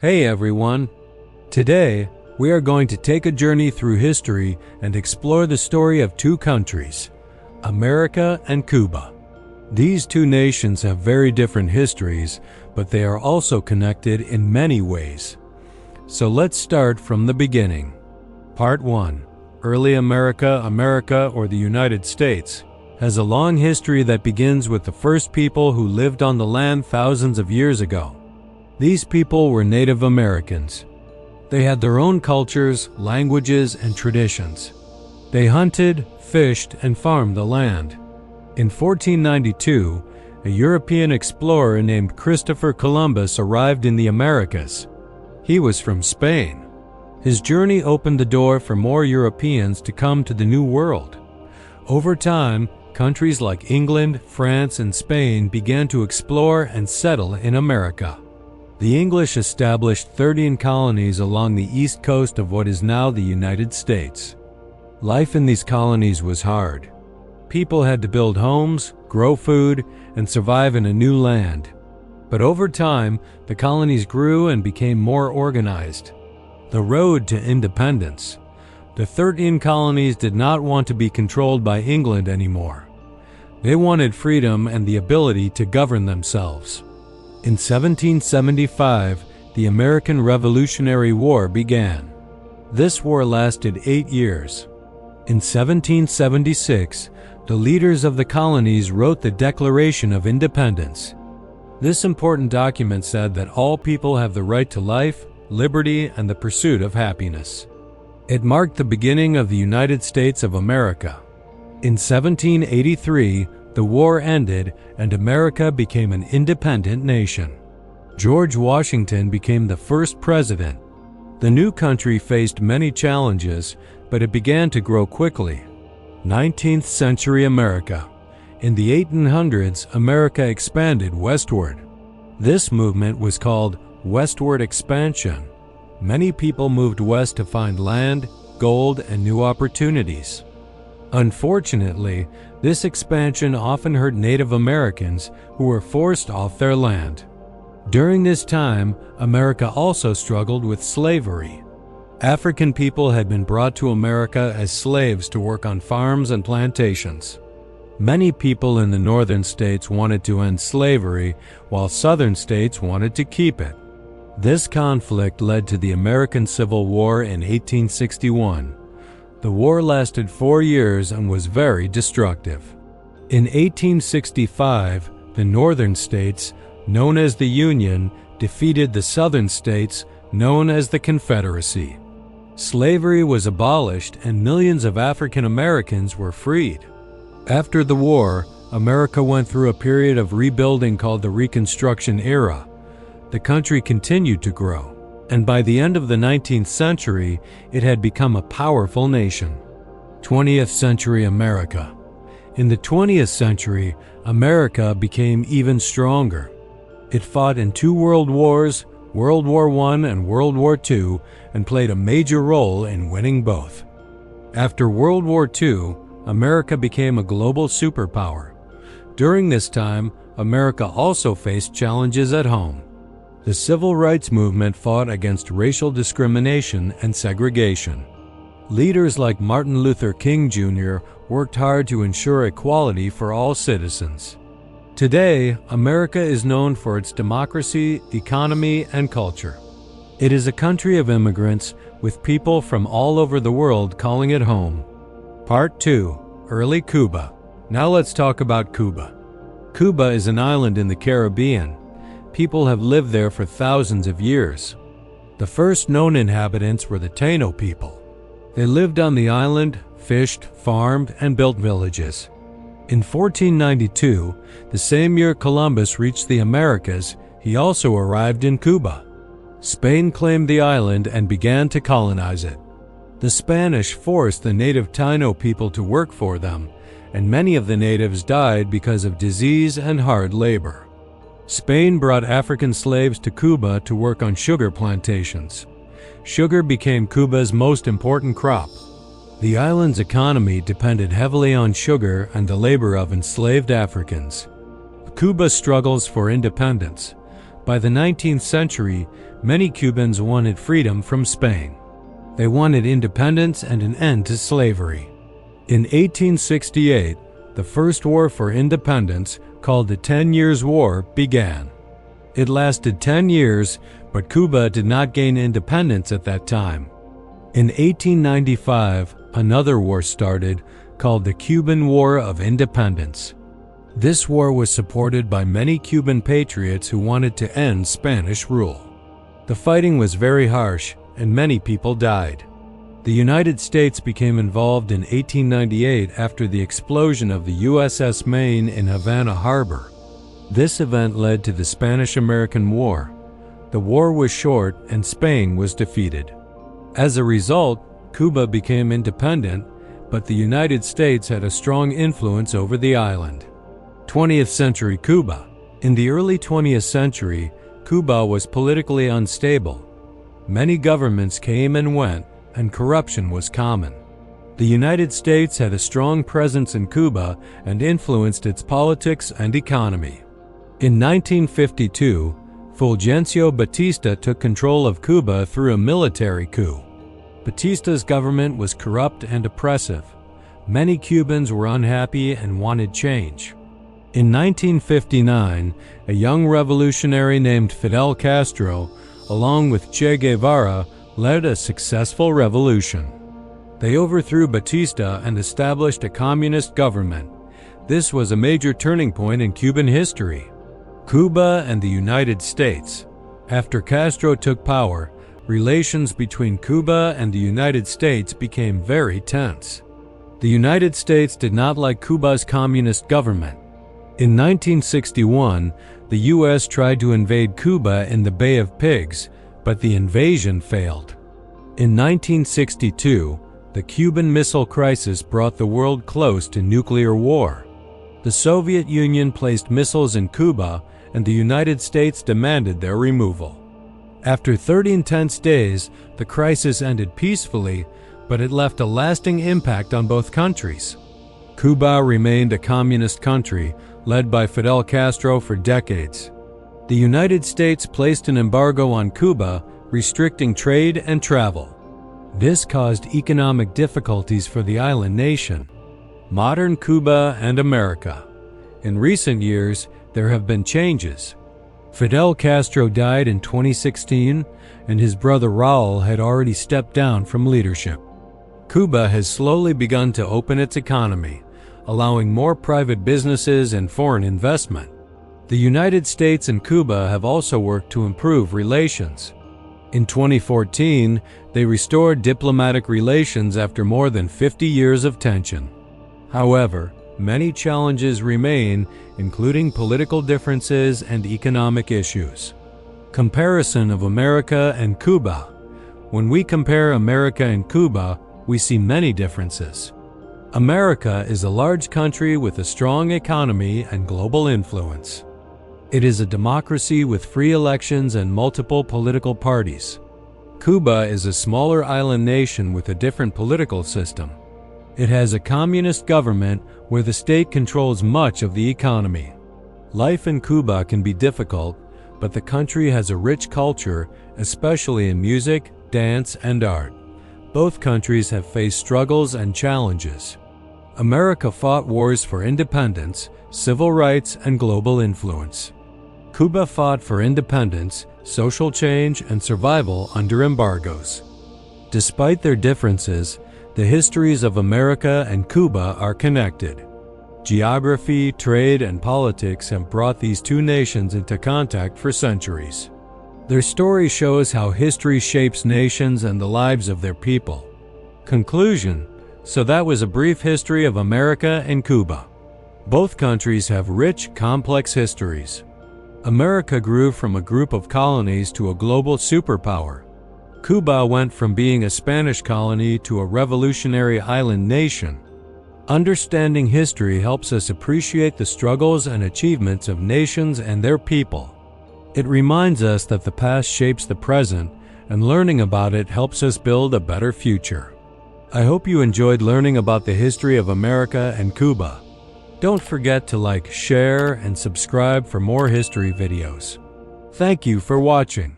Hey everyone! Today, we are going to take a journey through history and explore the story of two countries, America and Cuba. These two nations have very different histories, but they are also connected in many ways. So let's start from the beginning. Part 1. Early America, or the United States, has a long history that begins with the first people who lived on the land thousands of years ago. These people were Native Americans. They had their own cultures, languages, and traditions. They hunted, fished, and farmed the land. In 1492, a European explorer named Christopher Columbus arrived in the Americas. He was from Spain. His journey opened the door for more Europeans to come to the New World. Over time, countries like England, France, and Spain began to explore and settle in America. The English established 13 colonies along the east coast of what is now the United States. Life in these colonies was hard. People had to build homes, grow food, and survive in a new land. But over time, the colonies grew and became more organized. The road to independence. The 13 colonies did not want to be controlled by England anymore. They wanted freedom and the ability to govern themselves. In 1775, the American Revolutionary War began. This war lasted 8 years. In 1776, the leaders of the colonies wrote the Declaration of Independence. This important document said that all people have the right to life, liberty, and the pursuit of happiness. It marked the beginning of the United States of America. In 1783, the war ended and America became an independent nation. George Washington became the first president. The new country faced many challenges, but it began to grow quickly. 19th century America. In the 1800s, America expanded westward. This movement was called westward expansion. Many people moved west to find land, gold, and new opportunities. Unfortunately, this expansion often hurt Native Americans who were forced off their land. During this time, America also struggled with slavery. African people had been brought to America as slaves to work on farms and plantations. Many people in the northern states wanted to end slavery, while southern states wanted to keep it. This conflict led to the American Civil War in 1861. The war lasted 4 years and was very destructive. In 1865, the northern states, known as the Union, defeated the southern states, known as the Confederacy. Slavery was abolished and millions of African Americans were freed. After the war, America went through a period of rebuilding called the Reconstruction era. The country continued to grow, and by the end of the 19th century, it had become a powerful nation. 20th century America. In the 20th century, America became even stronger. It fought in 2 world wars, World War I and World War II, and played a major role in winning both. After World War II, America became a global superpower. During this time, America also faced challenges at home. The Civil Rights Movement fought against racial discrimination and segregation. Leaders like Martin Luther King Jr. worked hard to ensure equality for all citizens. Today, America is known for its democracy, economy, and culture. It is a country of immigrants, with people from all over the world calling it home. Part 2. Early Cuba. Now let's talk about Cuba. Cuba is an island in the Caribbean. People have lived there for thousands of years. The first known inhabitants were the Taino people. They lived on the island, fished, farmed, and built villages. In 1492, the same year Columbus reached the Americas, he also arrived in Cuba. Spain claimed the island and began to colonize it. The Spanish forced the native Taino people to work for them, and many of the natives died because of disease and hard labor. Spain brought African slaves to Cuba to work on sugar plantations. Sugar became Cuba's most important crop. The island's economy depended heavily on sugar and the labor of enslaved Africans. Cuba struggles for independence. By the 19th century, Many Cubans wanted freedom from Spain. They wanted independence and an end to slavery. In 1868, the first war for independence, called the 10 Years' War, began. It lasted 10 years, but Cuba did not gain independence at that time. In 1895, another war started, called the Cuban War of Independence. This war was supported by many Cuban patriots who wanted to end Spanish rule. The fighting was very harsh, and many people died. The United States became involved in 1898 after the explosion of the USS Maine in Havana Harbor. This event led to the Spanish-American War. The war was short and Spain was defeated. As a result, Cuba became independent, but the United States had a strong influence over the island. 20th century Cuba. In the early 20th century, Cuba was politically unstable. Many governments came and went, and corruption was common. The United States had a strong presence in Cuba and influenced its politics and economy. In 1952, Fulgencio Batista took control of Cuba through a military coup. Batista's government was corrupt and oppressive. Many Cubans were unhappy and wanted change. In 1959, a young revolutionary named Fidel Castro, along with Che Guevara, led a successful revolution. They overthrew Batista and established a communist government. This was a major turning point in Cuban history. Cuba and the United States. After Castro took power, relations between Cuba and the United States became very tense. The United States did not like Cuba's communist government. In 1961, the U.S. tried to invade Cuba in the Bay of Pigs, but the invasion failed. In 1962, the Cuban Missile Crisis brought the world close to nuclear war. The Soviet Union placed missiles in Cuba, and the United States demanded their removal. After 30 intense days, the crisis ended peacefully, but it left a lasting impact on both countries. Cuba remained a communist country, led by Fidel Castro for decades. The United States placed an embargo on Cuba, restricting trade and travel. This caused economic difficulties for the island nation. Modern Cuba and America. In recent years, there have been changes. Fidel Castro died in 2016, and his brother Raúl had already stepped down from leadership. Cuba has slowly begun to open its economy, allowing more private businesses and foreign investment. The United States and Cuba have also worked to improve relations. In 2014, they restored diplomatic relations after more than 50 years of tension. However, many challenges remain, including political differences and economic issues. Comparison of America and Cuba. When we compare America and Cuba, we see many differences. America is a large country with a strong economy and global influence. It is a democracy with free elections and multiple political parties. Cuba is a smaller island nation with a different political system. It has a communist government where the state controls much of the economy. Life in Cuba can be difficult, but the country has a rich culture, especially in music, dance, and art. Both countries have faced struggles and challenges. America fought wars for independence, civil rights, and global influence. Cuba fought for independence, social change, and survival under embargoes. Despite their differences, the histories of America and Cuba are connected. Geography, trade, and politics have brought these two nations into contact for centuries. Their story shows how history shapes nations and the lives of their people. Conclusion. So that was a brief history of America and Cuba. Both countries have rich, complex histories. America grew from a group of colonies to a global superpower. Cuba went from being a Spanish colony to a revolutionary island nation. Understanding history helps us appreciate the struggles and achievements of nations and their people. It reminds us that the past shapes the present, and learning about it helps us build a better future. I hope you enjoyed learning about the history of America and Cuba. Don't forget to like, share, and subscribe for more history videos. Thank you for watching.